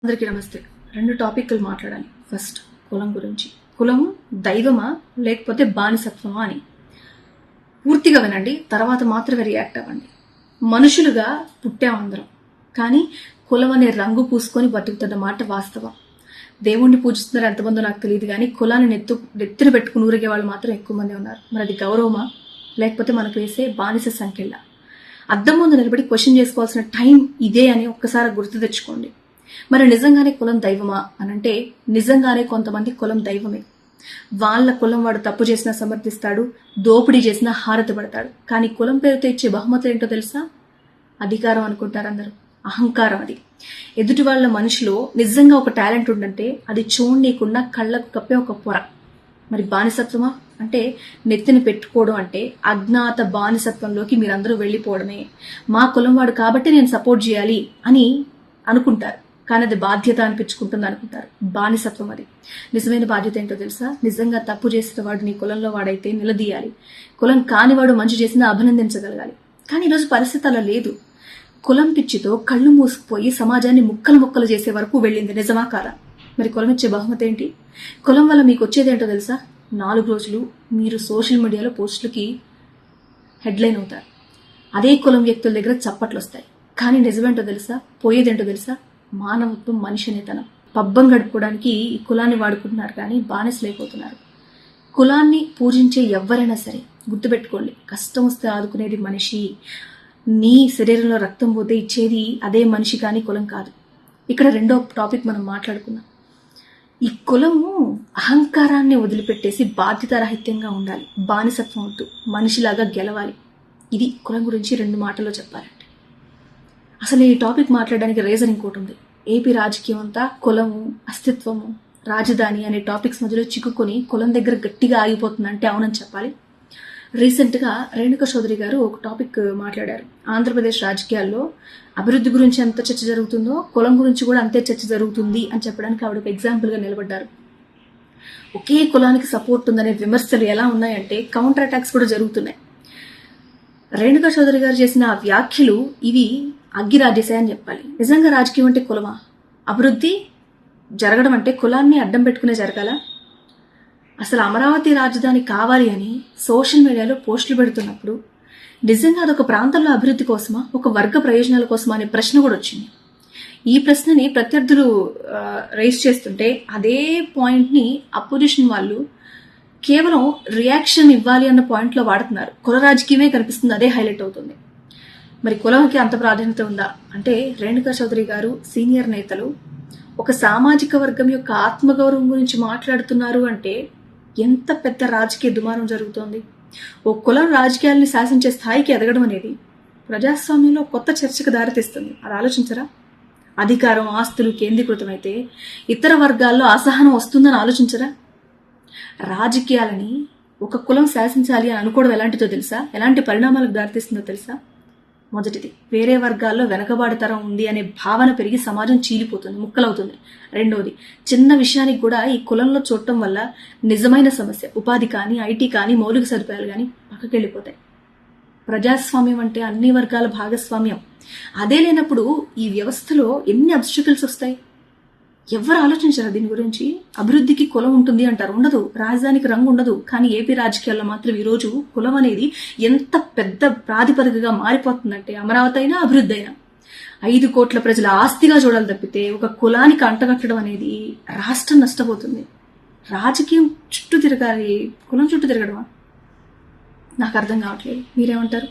అందరికీ నమస్తే. 2 టాపిక్లు మాట్లాడాలి. ఫస్ట్ కులం గురించి. కులం దైవమా లేకపోతే బానిసత్వమా అని పూర్తిగా వినండి, తర్వాత మాత్రమే రియాక్ట్ అవ్వండి. మనుషులుగా పుట్టాం అందరం, కానీ కులం అనే రంగు పూసుకొని బతుకుతున్న మాట వాస్తవం. దేవుణ్ణి పూజిస్తున్నారు ఎంతమందో నాకు తెలియదు, కానీ కులాన్ని నెత్తిన పెట్టుకుని ఊరిగే వాళ్ళు మాత్రం ఎక్కువ మంది ఉన్నారు. మరి అది గౌరవమా లేకపోతే మనకు వేసే బానిస సంఖ్యలా? అద్దం ముందు నిలబడి క్వశ్చన్ చేసుకోవాల్సిన టైం ఇదే అని ఒక్కసారి గుర్తు తెచ్చుకోండి. మరి నిజంగానే కులం దైవమా అనంటే నిజంగానే కొంతమంది కులం దైవమే. వాళ్ళ కులం వాడు తప్పు చేసినా సమర్థిస్తాడు, దోపిడీ చేసినా హారతి పడతాడు. కానీ కులం పేరుతో ఇచ్చే బహుమతులు ఏంటో తెలుసా? అధికారం అనుకుంటారు అందరూ, అహంకారం. అది ఎదుటి వాళ్ళ మనిషిలో నిజంగా ఒక టాలెంట్ ఉందంటే అది చూడనీయకుండా కళ్ళకు కప్పే ఒక పొర. మరి బానిసత్వమా అంటే నెత్తిన పెట్టుకోవడం అంటే అజ్ఞాత బానిసత్వంలోకి మీరందరూ వెళ్ళిపోవడమే. మా కులం వాడు కాబట్టి నేను సపోర్ట్ చేయాలి అని అనుకుంటారు, కానీ అది బాధ్యత అనిపించుకుంటుంది అనుకుంటారు. బానిసత్వం అది. నిజమైన బాధ్యత ఏంటో తెలుసా? నిజంగా తప్పు చేసిన వాడు నీ కులంలో వాడైతే నిలదీయాలి, కులం కానివాడు మంచి చేసినా అభినందించగలగాలి. కానీ ఈరోజు పరిస్థితి అలా లేదు. కులం పిచ్చితో కళ్ళు మూసుకుపోయి సమాజాన్ని ముక్కలు ముక్కలు చేసే వరకు వెళ్ళింది. నిజమా కాదా? మరి కులం ఇచ్చే బహుమతి ఏంటి? కులం వల్ల మీకు వచ్చేదేంటో తెలుసా? 4 రోజులు మీరు సోషల్ మీడియాలో పోస్టులకి హెడ్లైన్ అవుతారు. అదే కులం వ్యక్తుల దగ్గర చప్పట్లు వస్తాయి. కానీ నిజమేంటో తెలుసా? పోయేదేంటో తెలుసా? మానవత్వం, మనిషి అనేతనం. పబ్బం గడుపుకోవడానికి ఈ కులాన్ని వాడుకుంటున్నారు, కానీ బానిసలైపోతున్నారు. కులాన్ని పూజించే ఎవరైనా సరే గుర్తుపెట్టుకోండి, కష్టం వస్తే ఆదుకునేది మనిషి. నీ శరీరంలో రక్తం పోతే ఇచ్చేది అదే మనిషి, కానీ కులం కాదు. ఇక్కడ రెండో టాపిక్ మనం మాట్లాడుకుందాం. ఈ కులము అహంకారాన్ని వదిలిపెట్టేసి బాధ్యతారాహిత్యంగా ఉండాలి. బానిసత్వం వద్దు, మనిషిలాగా గెలవాలి. ఇది కులం గురించి 2 మాటల్లో చెప్పాలంటే. అసలు ఈ టాపిక్ మాట్లాడడానికి రీజన్ ఇంకోటి ఉంది. ఏపీ రాజకీయం అంతా కులము, అస్తిత్వము, రాజధాని అనే టాపిక్స్ మధ్యలో చిక్కుకొని కులం దగ్గర గట్టిగా ఆగిపోతుందంటే అవునని చెప్పాలి. రీసెంట్గా రేణుకా చౌదరి గారు ఒక టాపిక్ మాట్లాడారు. ఆంధ్రప్రదేశ్ రాజకీయాల్లో అభివృద్ధి గురించి ఎంత చర్చ జరుగుతుందో కులం గురించి కూడా అంతే చర్చ జరుగుతుంది అని చెప్పడానికి ఆవిడ ఒక ఎగ్జాంపుల్గా నిలబడ్డారు. ఒకే కులానికి సపోర్ట్ ఉందనే విమర్శలు ఎలా ఉన్నాయంటే కౌంటర్ అటాక్స్ కూడా జరుగుతున్నాయి. రేణుకా చౌదరి గారు చేసిన వ్యాఖ్యలు ఇవి అగ్గి రాజేశాయని చెప్పాలి. నిజంగా రాజకీయం అంటే కులమా? అభివృద్ధి జరగడం అంటే కులాన్ని అడ్డం పెట్టుకునే జరగాల? అసలు అమరావతి రాజధాని కావాలి అని సోషల్ మీడియాలో పోస్టులు పెడుతున్నప్పుడు నిజంగా అదొక ప్రాంతంలో అభివృద్ధి కోసమా, ఒక వర్గ ప్రయోజనాల కోసమా అనే ప్రశ్న కూడా వచ్చింది. ఈ ప్రశ్నని ప్రత్యర్థులు రైజ్ చేస్తుంటే అదే పాయింట్ని అపోజిషన్ వాళ్ళు కేవలం రియాక్షన్ ఇవ్వాలి అన్న పాయింట్లో వాడుతున్నారు. కుల రాజకీయమే కనిపిస్తుంది, అదే హైలైట్ అవుతుంది. మరి కులంకి అంత ప్రాధాన్యత ఉందా అంటే రేణుకా చౌదరి గారు సీనియర్ నేతలు ఒక సామాజిక వర్గం యొక్క ఆత్మగౌరవం గురించి మాట్లాడుతున్నారు అంటే ఎంత పెద్ద రాజకీయ దుమారం జరుగుతోంది. ఓ కులం రాజకీయాలని శాసించే స్థాయికి ఎదగడం అనేది ప్రజాస్వామ్యంలో కొత్త చర్చకు దారితీస్తుంది. అది ఆలోచించరా? అధికారం, ఆస్తులు కేంద్రీకృతమైతే ఇతర వర్గాల్లో అసహనం వస్తుందని ఆలోచించరా? రాజకీయాలని ఒక కులం శాసించాలి అని అనుకోవడం ఎలాంటిదో తెలుసా? ఎలాంటి పరిణామాలకు దారితీస్తుందో తెలుసా? మొదటిది, వేరే వర్గాల్లో వెనకబాటుతరం ఉంది అనే భావన పెరిగి సమాజం చీలిపోతుంది, ముక్కలవుతుంది. రెండోది, చిన్న విషయానికి కూడా ఈ కులంలో చూడటం వల్ల నిజమైన సమస్య, ఉపాధి కానీ, ఐటీ కానీ, మౌలిక సదుపాయాలు కానీ పక్కకెళ్ళిపోతాయి. ప్రజాస్వామ్యం అంటే అన్ని వర్గాల భాగస్వామ్యం. అదే లేనప్పుడు ఈ వ్యవస్థలో ఎన్ని అబ్స్టికల్స్ వస్తాయి? ఎవరు ఆలోచించారు దీని గురించి? అభివృద్ధికి కులం ఉంటుంది అంటారు, ఉండదు. రాజధానికి రంగు ఉండదు. కానీ ఏపీ రాజకీయాల్లో మాత్రం ఈరోజు కులం అనేది ఎంత పెద్ద ప్రాతిపదికగా మారిపోతుందంటే అమరావతి అయినా అభివృద్ధి అయినా 5 కోట్ల ప్రజల ఆస్తిగా చూడాలి తప్పితే ఒక కులానికి అంటగట్టడం అనేది రాష్ట్రం నష్టపోతుంది. రాజకీయం చుట్టూ తిరగాలి, కులం చుట్టూ తిరగడమా? నాకు అర్థం కావట్లేదు. మీరేమంటారు?